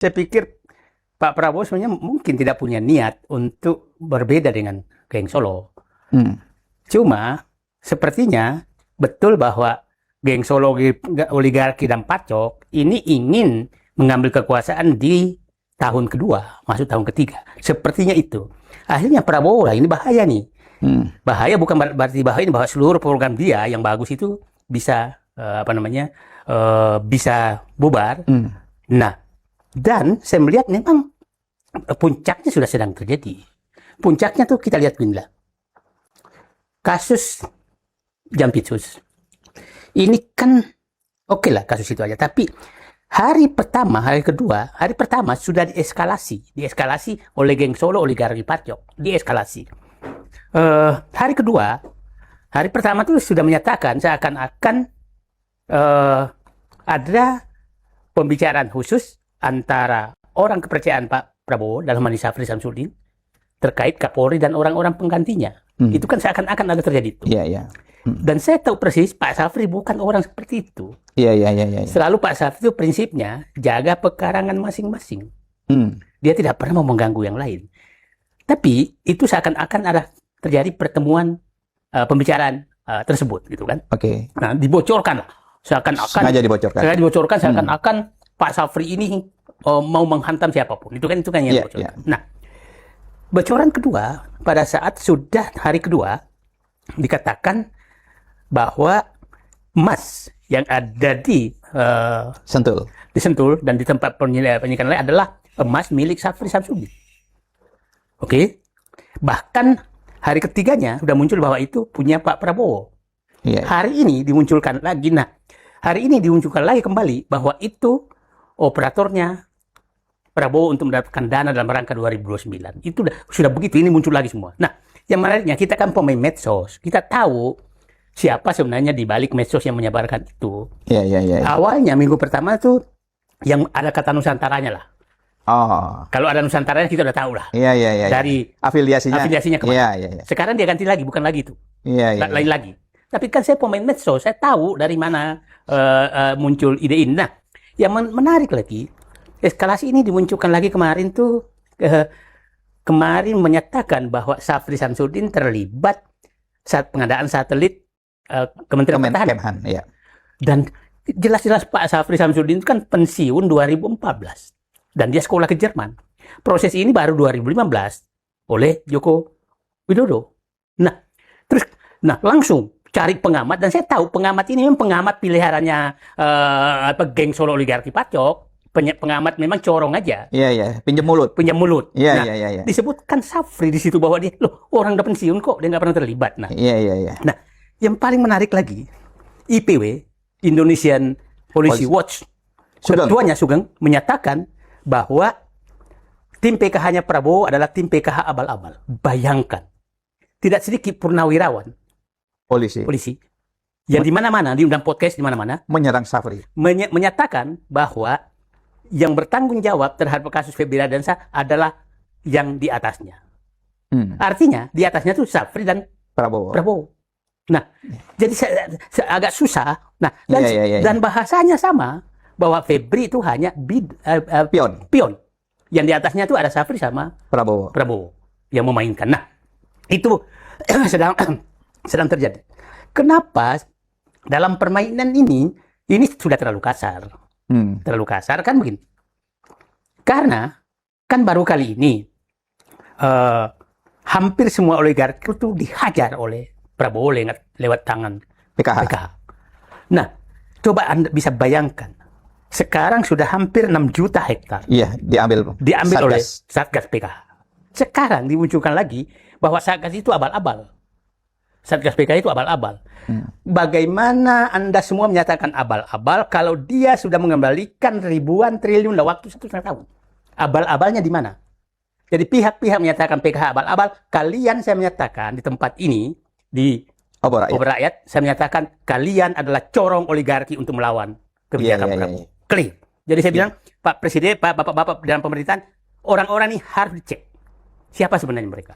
Saya pikir Pak Prabowo sebenarnya mungkin tidak punya niat untuk berbeda dengan geng Solo. Cuma sepertinya betul bahwa geng Solo, oligarki dan Pacok ini ingin mengambil kekuasaan di tahun kedua, masuk tahun ketiga. Sepertinya itu. Akhirnya Prabowo lah, ini bahaya nih. Bahaya bukan berarti bahaya ini bahwa seluruh program dia yang bagus itu bisa bisa bubar. Nah, dan saya melihat memang puncaknya sudah sedang terjadi. Puncaknya tuh kita lihat gini lah. Kasus Jampitsus. Ini kan oke lah kasus itu aja. Tapi hari pertama sudah dieskalasi oleh geng Solo, oligarki Pacok. Dieskalasi. Hari kedua, hari pertama itu sudah menyatakan seakan-akan ada pembicaraan khusus antara orang kepercayaan Pak Prabowo dalam hal ini Syafri Samsudin terkait Kapolri dan orang-orang penggantinya. Itu kan seakan-akan ada terjadi itu. Dan saya tahu persis Pak Syafri bukan orang seperti itu. Selalu Pak Syafri itu prinsipnya jaga pekarangan masing-masing. Dia tidak pernah mau mengganggu yang lain. Tapi itu seakan-akan ada terjadi pertemuan pembicaraan tersebut, gitu kan? Nah, dibocorkan lah. Sengaja dibocorkan seakan-akan Pak Syafri ini mau menghantam siapapun. Itu kan yang bocoran. Nah, bocoran kedua pada saat sudah hari kedua dikatakan bahwa emas yang ada di Sentul dan di tempat penyimpanan lain adalah emas milik Syafri Samsudin. Bahkan hari ketiganya sudah muncul bahwa itu punya Pak Prabowo. Hari ini dimunculkan lagi. Nah, hari ini dimunculkan lagi kembali bahwa itu operatornya Prabowo untuk mendapatkan dana dalam rangka 2029. Itu sudah begitu, ini muncul lagi semua. Nah, yang menariknya kita kan pemain medsos. Kita tahu siapa sebenarnya di balik medsos yang menyebarkan itu. Awalnya minggu pertama itu yang ada kata Nusantaranya lah. Kalau ada Nusantaranya kita udah tahu lah. Dari afiliasinya kemana. Sekarang dia ganti lagi, bukan lagi itu. Lain lagi. Tapi kan saya pemain medsos, saya tahu dari mana muncul ide ini. Nah, yang menarik lagi, eskalasi ini dimunculkan lagi kemarin tuh, kemarin menyatakan bahwa Syafri Samsudin terlibat saat pengadaan satelit Kementerian Pertahanan. Dan jelas-jelas Pak Syafri Samsudin itu kan pensiun 2014. Dan dia sekolah ke Jerman. Proses ini baru 2015 oleh Joko Widodo. Nah, langsung cari pengamat, dan saya tahu pengamat ini memang pengamat pilihannya geng Solo oligarki Pacok. Pengamat memang corong aja. Pinjam mulut. Disebutkan Syafri di situ bahwa dia, loh, orang udah pensiun kok, dia nggak pernah terlibat. Nah, yang paling menarik lagi, IPW, Indonesian Policy Watch, ketuanya Sugeng menyatakan bahwa tim PKH-nya Prabowo adalah tim PKH abal-abal. Bayangkan, tidak sedikit purnawirawan polisi yang di mana-mana, diundang podcast di mana-mana, menyerang Syafri, menyatakan bahwa yang bertanggung jawab terhadap kasus Febri Ardiansyah adalah yang di atasnya. Artinya di atasnya itu Syafri dan Prabowo. Nah, jadi agak susah. Nah, dan bahasanya sama bahwa Febri itu hanya pion. Yang di atasnya itu ada Syafri sama Prabowo yang memainkan. Nah, itu sedang terjadi. Kenapa dalam permainan ini sudah terlalu kasar? Terlalu kasar kan begini. Karena kan baru kali ini hampir semua oligarki itu dihajar oleh Prabowo lewat tangan PKH. Nah, coba Anda bisa bayangkan. Sekarang sudah hampir 6 juta hektar. Diambil oleh Satgas PKH. Sekarang dimunculkan lagi bahwa Satgas itu abal-abal. Satgas PKH itu abal-abal. Bagaimana Anda semua menyatakan abal-abal kalau dia sudah mengembalikan ribuan triliun dalam waktu 1,5 tahun? Abal-abalnya di mana? Jadi pihak-pihak menyatakan PKH abal-abal, kalian saya menyatakan di tempat ini, di Obor Rakyat, saya menyatakan kalian adalah corong oligarki untuk melawan kebijakan Prabowo. Clear. Jadi saya bilang, Pak Presiden, Bapak-bapak dalam pemerintahan, orang-orang ini harus dicek. Siapa sebenarnya mereka?